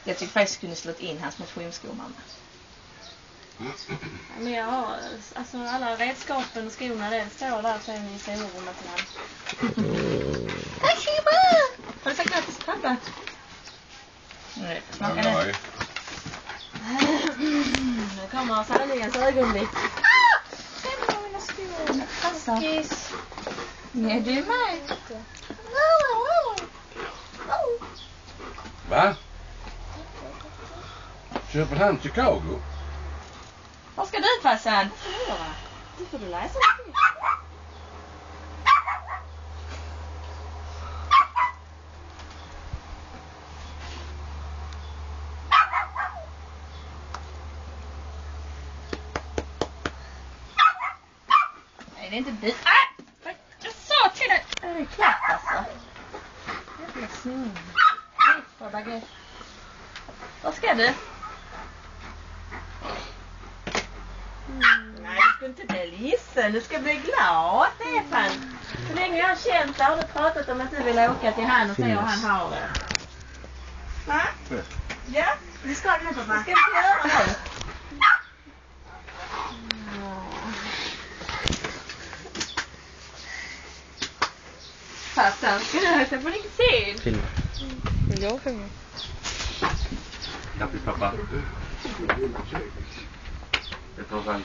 Jag tycker faktiskt kunde slått in hans motionsskor, mamma. Men jag har, alltså alla redskapen och skorna, det står där sen i sovrummet till han. Tack så mycket! Har du sagt grattis till pappa? Nej, smaka det. Nu kommer sanningens ögonblick. Det var mina skor. Passa. Kiss. Ja, du med. Va? Köper han Chicago? Vad ska du, farsan? Nu får du läsa det. Nej, det är inte du. Jag sa till dig. Det är klart, alltså. Jävla snor. För baguette. Vad ska du? Nej, du ska inte bli ledsen. Du ska bli glad, Stefan. Så länge jag har känt det har du pratat om att du vill åka till han och se hur han har det. Va? Ja, Vi ska nu, pappa. vad ska vi göra nu? Farsan, ska du hälsa på din kusin? Film. Vill jag sjunga? Grattis pappa. Jag tar en